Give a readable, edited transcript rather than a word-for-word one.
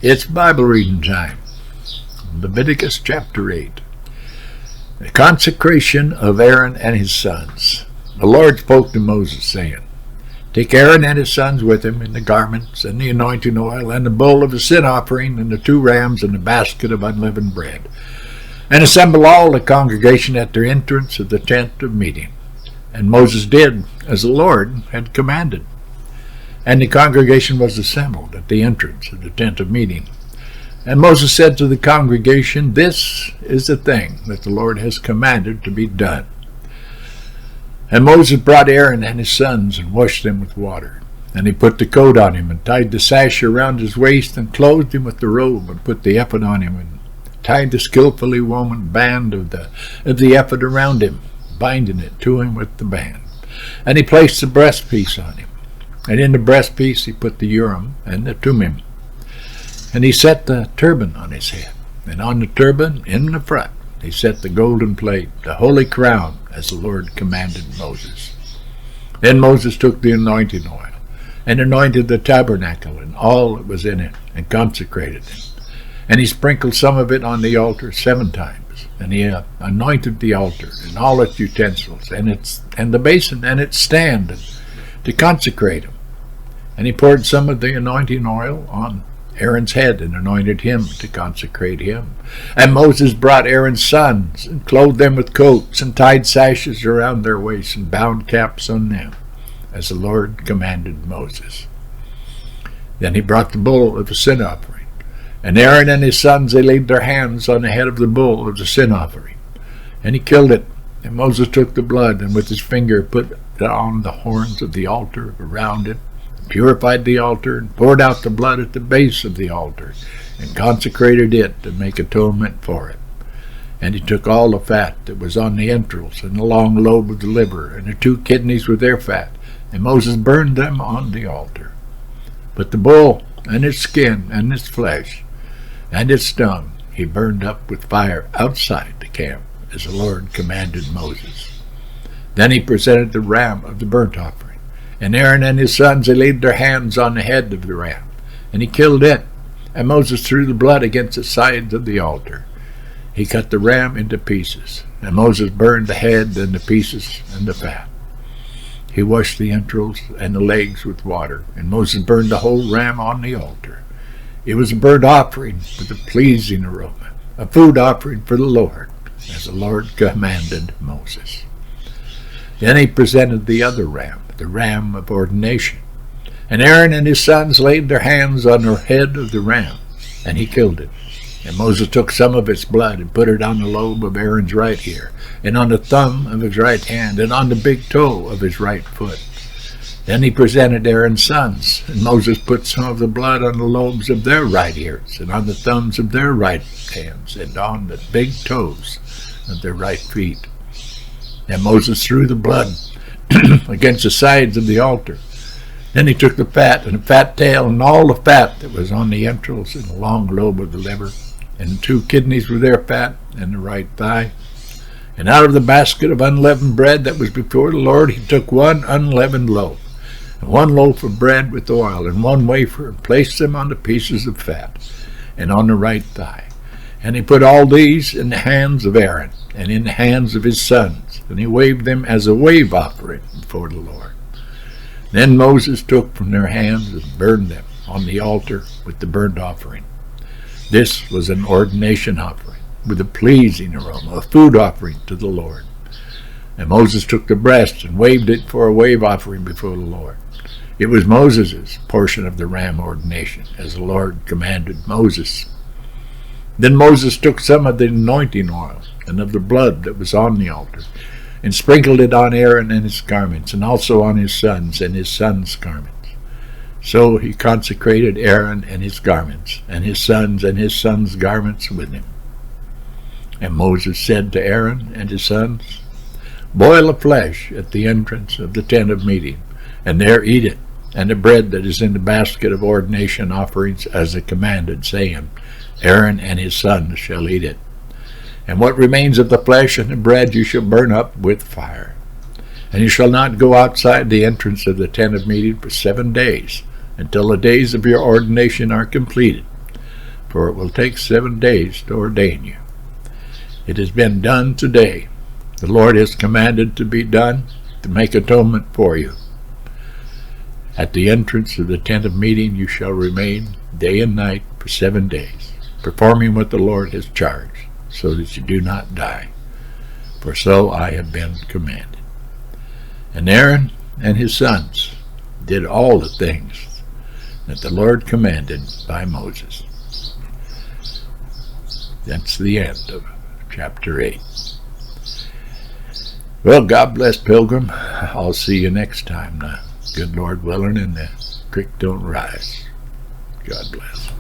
It's Bible reading time. Leviticus chapter 8. The consecration of Aaron and his sons. The Lord spoke to Moses, saying, Take Aaron and his sons with him, and the garments, and the anointing oil, and the bull of the sin offering, and the 2 rams, and the basket of unleavened bread, and assemble all the congregation at their entrance of the tent of meeting. And Moses did as the Lord had commanded. And the congregation was assembled at the entrance of the tent of meeting. And Moses said to the congregation, This is the thing that the Lord has commanded to be done. And Moses brought Aaron and his sons and washed them with water. And he put the coat on him and tied the sash around his waist and clothed him with the robe and put the ephod on him and tied the skillfully woven band of the ephod around him, binding it to him with the band. And he placed the breastpiece on him. And in the breastpiece he put the Urim and the Thummim. And he set the turban on his head. And on the turban, in the front, he set the golden plate, the holy crown, as the Lord commanded Moses. Then Moses took the anointing oil, and anointed the tabernacle and all that was in it, and consecrated it. And he sprinkled some of it on the altar 7 times. And he anointed the altar and all its utensils, and the basin and its stand, to consecrate him. And he poured some of the anointing oil on Aaron's head and anointed him to consecrate him. And Moses brought Aaron's sons and clothed them with coats and tied sashes around their waists and bound caps on them, as the Lord commanded Moses. Then he brought the bull of the sin offering. And Aaron and his sons, they laid their hands on the head of the bull of the sin offering. And he killed it. And Moses took the blood and with his finger put on the horns of the altar around it, purified the altar, and poured out the blood at the base of the altar, and consecrated it to make atonement for it. And he took all the fat that was on the entrails, and the long lobe of the liver, and the 2 kidneys with their fat, and Moses burned them on the altar. But the bull, and its skin, and its flesh, and its tongue, he burned up with fire outside the camp, as the Lord commanded Moses. Then he presented the ram of the burnt offering. And Aaron and his sons, they laid their hands on the head of the ram. And he killed it. And Moses threw the blood against the sides of the altar. He cut the ram into pieces. And Moses burned the head and the pieces and the fat. He washed the entrails and the legs with water. And Moses burned the whole ram on the altar. It was a burnt offering with a pleasing aroma, a food offering for the Lord, as the Lord commanded Moses. Then he presented the other ram, the ram of ordination. And Aaron and his sons laid their hands on the head of the ram, and he killed it. And Moses took some of its blood and put it on the lobe of Aaron's right ear, and on the thumb of his right hand, and on the big toe of his right foot. Then he presented Aaron's sons, and Moses put some of the blood on the lobes of their right ears, and on the thumbs of their right hands, and on the big toes of their right feet. And Moses threw the blood against the sides of the altar. Then he took the fat and the fat tail and all the fat that was on the entrails and the long lobe of the liver, and the 2 kidneys with their fat, and the right thigh. And out of the basket of unleavened bread that was before the Lord he took 1 unleavened loaf, and 1 loaf of bread with oil, and 1 wafer, and placed them on the pieces of fat, and on the right thigh. And he put all these in the hands of Aaron, and in the hands of his sons, and he waved them as a wave offering before the Lord. Then Moses took from their hands and burned them on the altar with the burnt offering. This was an ordination offering, with a pleasing aroma, a food offering to the Lord. And Moses took the breast and waved it for a wave offering before the Lord. It was Moses' portion of the ram ordination, as the Lord commanded Moses. Then Moses took some of the anointing oil and of the blood that was on the altar, and sprinkled it on Aaron and his garments, and also on his sons and his sons' garments. So he consecrated Aaron and his garments, and his sons' garments with him. And Moses said to Aaron and his sons, Boil the flesh at the entrance of the tent of meeting, and there eat it, and the bread that is in the basket of ordination offerings, as it commanded, saying, Aaron and his sons shall eat it. And what remains of the flesh and the bread you shall burn up with fire. And you shall not go outside the entrance of the tent of meeting for 7 days, until the days of your ordination are completed. for it will take 7 days to ordain you. It has been done today. The Lord has commanded to be done to make atonement for you. At the entrance of the tent of meeting you shall remain day and night for 7 days, performing what the Lord has charged, so that you do not die. For so I have been commanded. And Aaron and his sons did all the things that the Lord commanded by Moses. That's the end of chapter 8. Well, God bless, Pilgrim. I'll see you next time, the good Lord willing, and the creek don't rise. God bless.